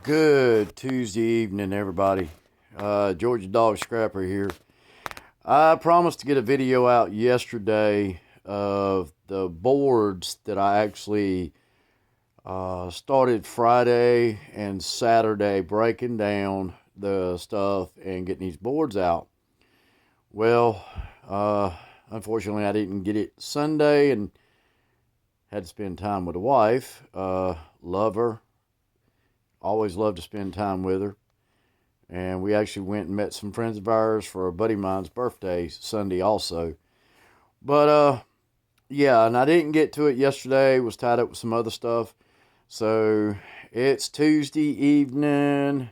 Good Tuesday evening, everybody. Georgia Dog Scrapper here. I promised to get a video out yesterday of the boards that I actually started Friday and Saturday breaking down the stuff and getting these boards out. Well, unfortunately, I didn't get it Sunday and had to spend time with the wife. Love her. Always love to spend time with her. And we actually went and met some friends of ours for a buddy of mine's birthday Sunday also. But yeah, and I didn't get to it yesterday. Was tied up with some other stuff. So it's Tuesday evening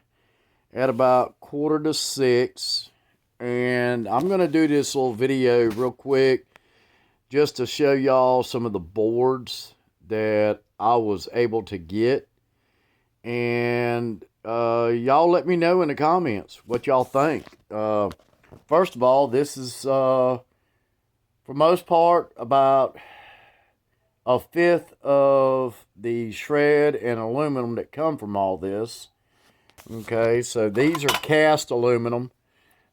at about 5:45. And I'm going to do this little video real quick just to show y'all some of the boards that I was able to get. And y'all let me know in the comments what y'all think. First of all, this is, for most part, about a fifth of the shred and aluminum that come from all this. Okay, so these are cast aluminum.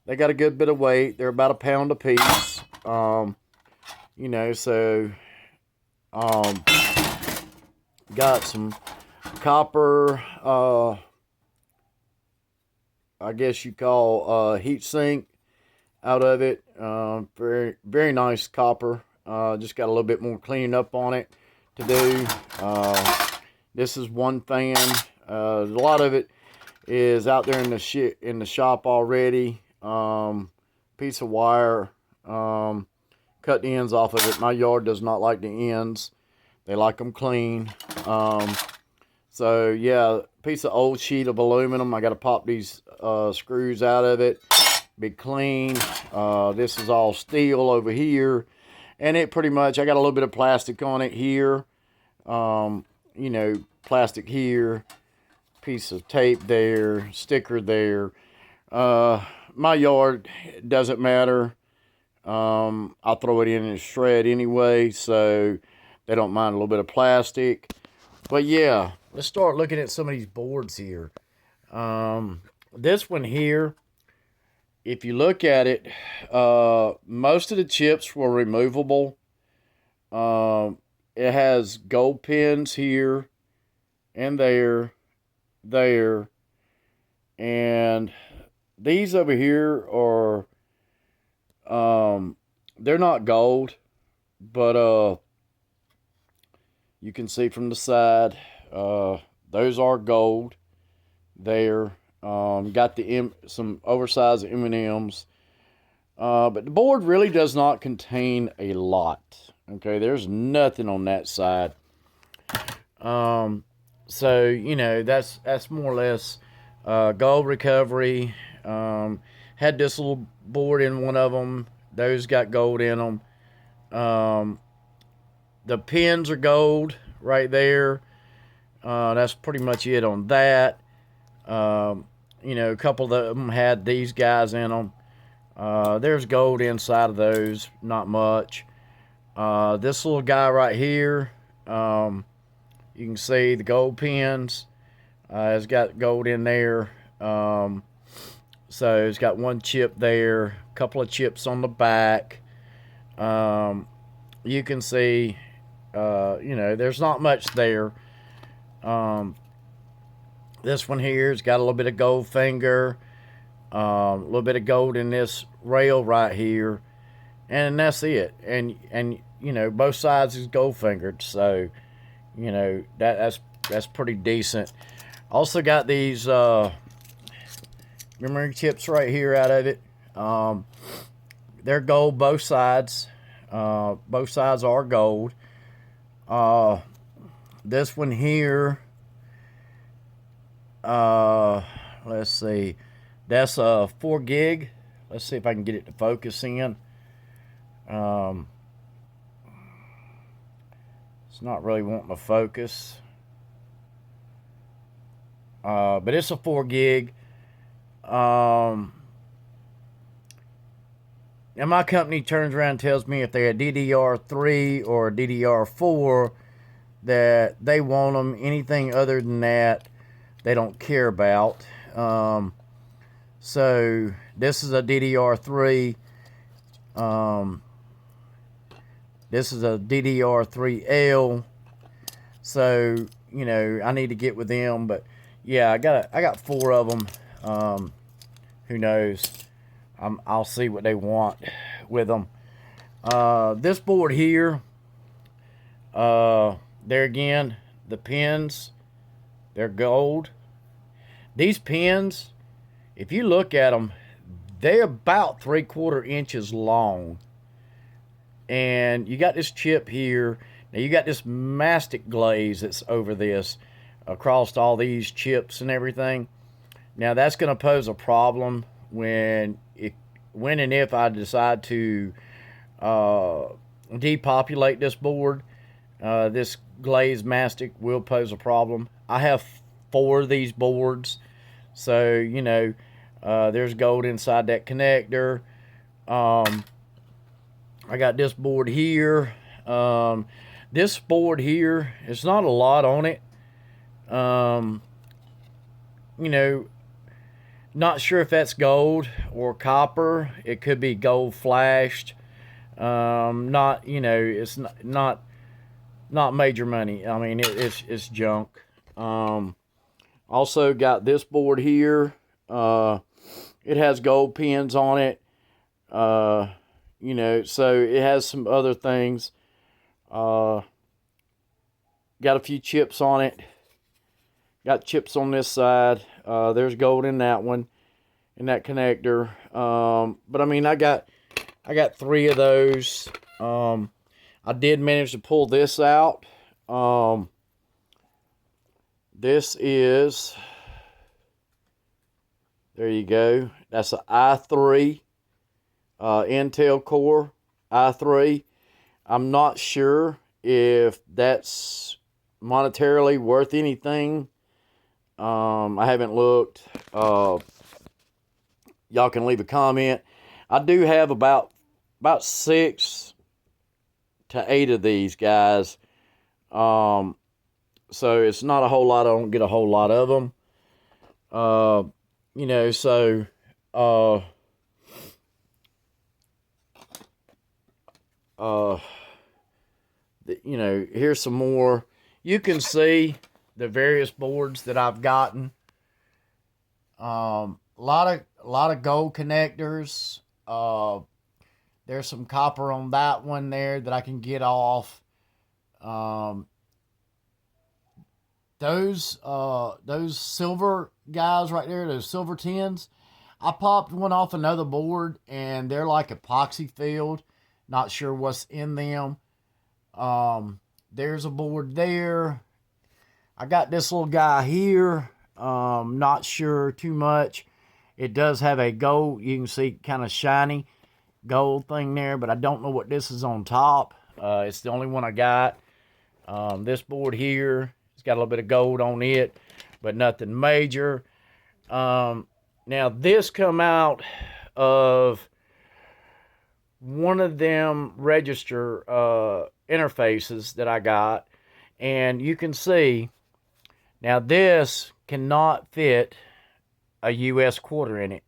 They got a good bit of weight. They're about a pound a piece. You know, so got some copper, I guess you call heat sink out of it. Very, very nice copper. Just got a little bit more cleaning up on it to do. This is one fan. A lot of it is out there in the shop already. Piece of wire. Cut the ends off of it. My yard does not like the ends. They like them clean. So yeah, piece of old sheet of aluminum. I got to pop these screws out of it. Be clean. This is all steel over here, and it pretty much, I got a little bit of plastic on it here. You know, plastic here, piece of tape there, sticker there. My yard doesn't matter. I'll throw it in a shred anyway, so they don't mind a little bit of plastic. But yeah, let's start looking at some of these boards here. This one here, if you look at it, most of the chips were removable. It has gold pins here and there, and these over here are, they're not gold, but you can see from the side, those are gold there. Got some oversized M&Ms. But the board really does not contain a lot. Okay, there's nothing on that side. So, you know, that's more or less gold recovery. Had this little board in one of them. Those got gold in them. The pins are gold right there. That's pretty much it on that. You know, a couple of them had these guys in them. There's gold inside of those, not much. This little guy right here, you can see the gold pins. It's got gold in there. So it's got one chip there, a couple of chips on the back. You can see, you know, there's not much there. This one here has got a little bit of gold finger, a little bit of gold in this rail right here, and that's it. And you know, both sides is gold fingered, so you know that's pretty decent. Also got these memory chips right here out of it. They're gold both sides. Both sides are gold. This one here, let's see, that's a 4 gig. Let's see if I can get it to focus in. It's not really wanting to focus. But it's a 4 gig. And my company turns around and tells me if they're a DDR3 or a DDR4 that they want them. Anything other than that, they don't care about. So this is a DDR3. This is a DDR3L. So, you know, I need to get with them. But yeah, I got 4 of them. Who knows? I'll see what they want with them. This board here, there again, the pins, they're gold. These pins, if you look at them, they're about 3/4 inches long. And you got this chip here. Now you got this mastic glaze that's over this, across all these chips and everything. Now that's going to pose a problem when and if I decide to depopulate this board. This glaze mastic will pose a problem. I have 4 of these boards, so you know there's gold inside that connector. I got this board here. This board here, it's not a lot on it. You know, not sure if that's gold or copper. It could be gold flashed. Not, you know, it's not major money. I mean, it's junk. Also got this board here. It has gold pins on it. You know, so it has some other things. Got a few chips on it. Got chips on this side. There's gold in that one, in that connector. But I mean, I got 3 of those. I did manage to pull this out. This is, there you go. That's an i3 Intel Core i3. I'm not sure if that's monetarily worth anything. I haven't looked. Y'all can leave a comment. I do have about 6 to 8 of these guys. So it's not a whole lot. I don't get a whole lot of them. You know, so you know, here's some more. You can see the various boards that I've gotten. A lot of gold connectors. There's some copper on that one there that I can get off. Those silver guys right there, those silver tins, I popped one off another board and they're like epoxy filled. Not sure what's in them. There's a board there. I got this little guy here. Not sure too much. It does have a gold, you can see kind of shiny gold thing there, but I don't know what this is on top. It's the only one I got. This board here, it's got a little bit of gold on it, but nothing major. Now this come out of one of them register interfaces that I got, and you can see now this cannot fit a US quarter in it.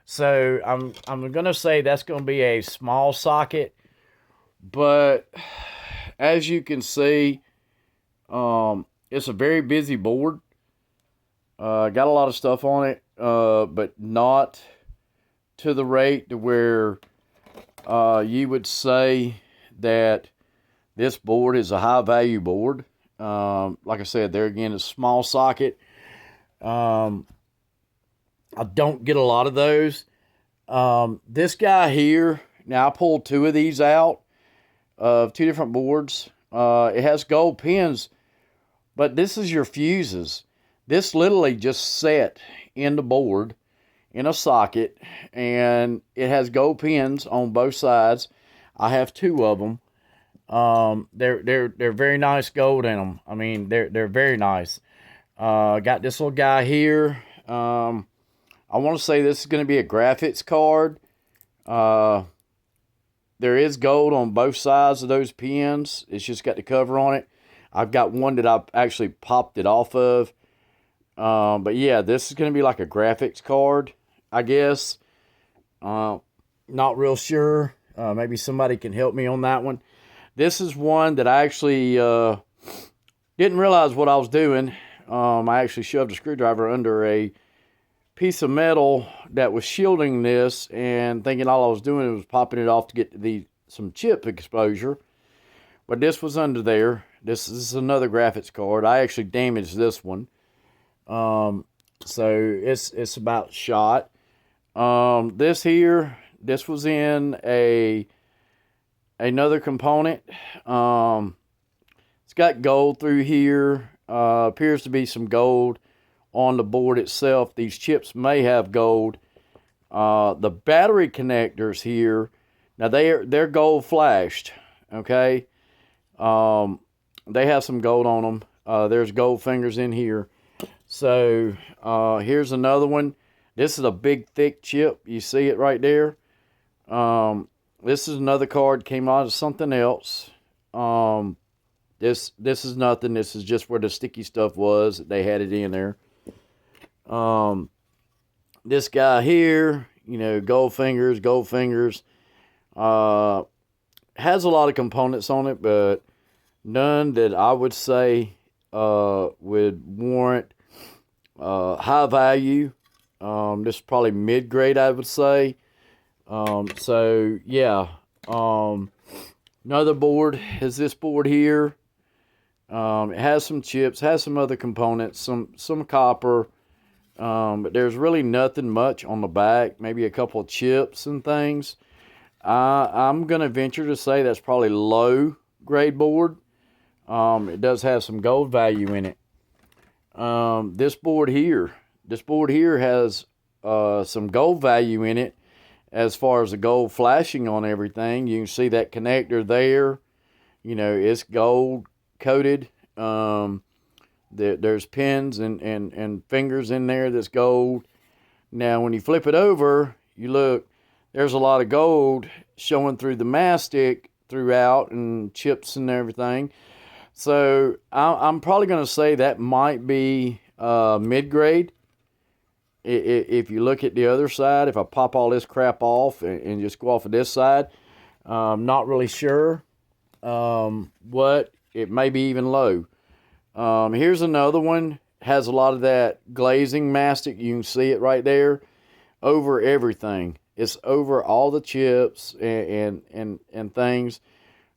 So I'm gonna say that's gonna be a small socket, but as you can see, it's a very busy board. Got a lot of stuff on it, but not to the rate to where you would say that this board is a high value board. Like I said, there again, it's a small socket. I don't get a lot of those. This guy here, now I pulled 2 of these out of 2 different boards. It has gold pins, but this is your fuses. This literally just set in the board in a socket, and it has gold pins on both sides. I have 2 of them. They're very nice gold in them. I mean, they're very nice. Got this little guy here. I want to say this is going to be a graphics card. There is gold on both sides of those pins. It's just got the cover on it. I've got one that I've actually popped it off of. But yeah, this is going to be like a graphics card, I guess. Not real sure. Maybe somebody can help me on that one. This is one that I actually didn't realize what I was doing. I actually shoved a screwdriver under a piece of metal that was shielding this, and thinking all I was doing was popping it off to get some chip exposure. But this was under there. This is another graphics card. I actually damaged this one. So it's about shot. This was in another component. It's got gold through here. Appears to be some gold on the board itself. These chips may have gold. The battery connectors here, now they're gold flashed. Okay. They have some gold on them. There's gold fingers in here. So here's another one. This is a big thick chip. You see it right there. This is another card, came out of something else. This is nothing. This is just where the sticky stuff was. They had it in there. This guy here, gold fingers. Has a lot of components on it, but none that I would say would warrant high value. This is probably mid-grade, I would say. So yeah. Another board is this board here. It has some chips, has some other components, some copper, but there's really nothing much on the back. Maybe a couple of chips and things. I'm gonna venture to say that's probably low grade board. It does have some gold value in it. This board here has some gold value in it as far as the gold flashing on everything. You can see that connector there. It's gold coated. There's pins and fingers in there that's gold. Now, when you flip it over, you look, there's a lot of gold showing through the mastic throughout and chips and everything. So I'm probably going to say that might be mid-grade. If you look at the other side, if I pop all this crap off and just go off of this side, I'm not really sure what. It may be even low. Here's another one. Has a lot of that glazing mastic. You can see it right there over everything. It's over all the chips and things.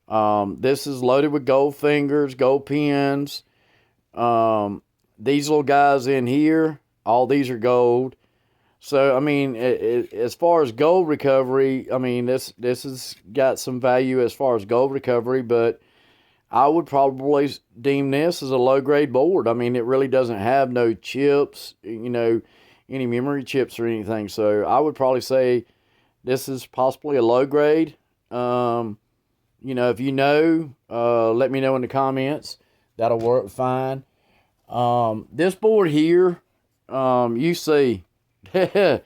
This is loaded with gold fingers, gold pins. These little guys in here, all these are gold. So, I mean, as far as gold recovery, I mean, this has got some value as far as gold recovery, but I would probably deem this as a low-grade board. I mean, it really doesn't have no chips, any memory chips or anything. So I would probably say this is possibly a low-grade. If you know, let me know in the comments. That'll work fine. This board here, you see that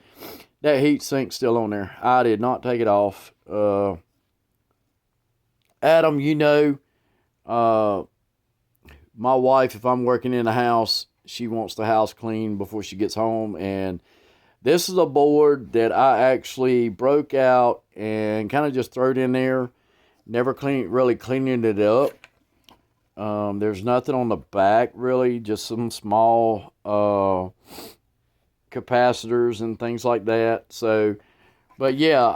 heat sink's still on there. I did not take it off. Adam, my wife, if I'm working in the house, she wants the house clean before she gets home. And this is a board that I actually broke out and kind of just threw it in there. Never really cleaning it up. There's nothing on the back really, just some small capacitors and things like that. So, but yeah,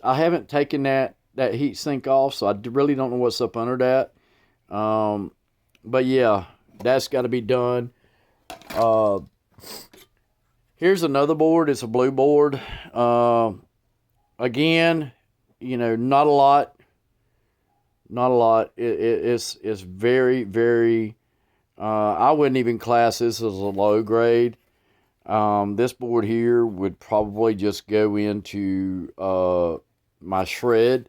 I haven't taken that heat sink off, so I really don't know what's up under that. But yeah, that's got to be done. Here's another board. It's a blue board. Again, not a lot. It's very, very, I wouldn't even class this as a low grade. This board here would probably just go into, my shred,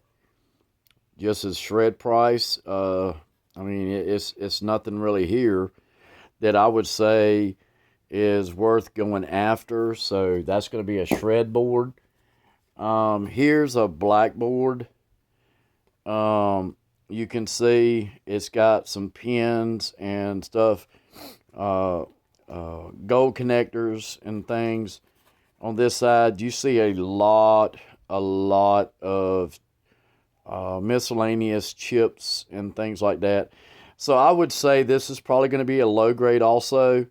just as shred price. I mean, it's nothing really here that I would say is worth going after. So that's going to be a shred board. Here's a black board. You can see it's got some pins and stuff gold connectors and things. On this side, you see a lot of miscellaneous chips and things like that. So I would say this is probably going to be a low grade also.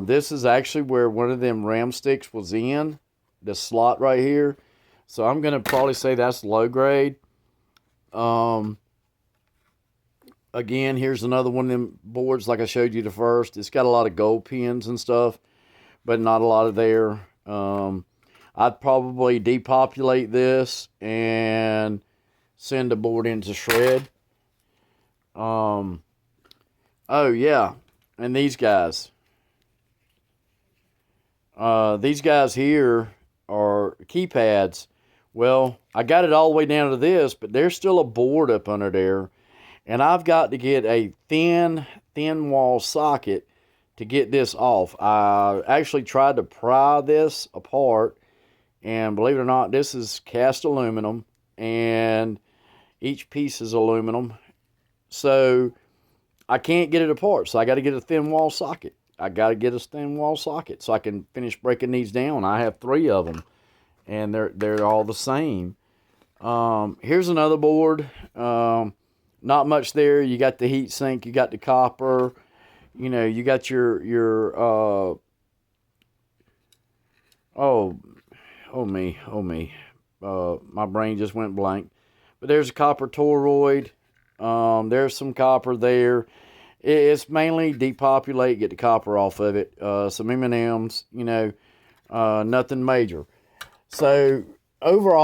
This is actually where one of them RAM sticks was in, the slot right here. So I'm going to probably say that's low grade. Again, here's another one of them boards like I showed you the first. It's got a lot of gold pins and stuff, but not a lot of there. I'd probably depopulate this and send the board into shred. Oh yeah, and these guys. These guys here are keypads. Well, I got it all the way down to this, but there's still a board up under there. And I've got to get a thin wall socket to get this off. I actually tried to pry this apart, and believe it or not, this is cast aluminum, and each piece is aluminum. So I can't get it apart, so I got to get a thin wall socket. I got to get a thin wall socket so I can finish breaking these down. I have 3 of them, and they're all the same. Here's another board. Not much there. You got the heat sink, you got the copper, you know, you got your oh me. My brain just went blank. But there's a copper toroid. There's some copper there. It's mainly depopulate, get the copper off of it. Some M&Ms, you know, nothing major. So overall,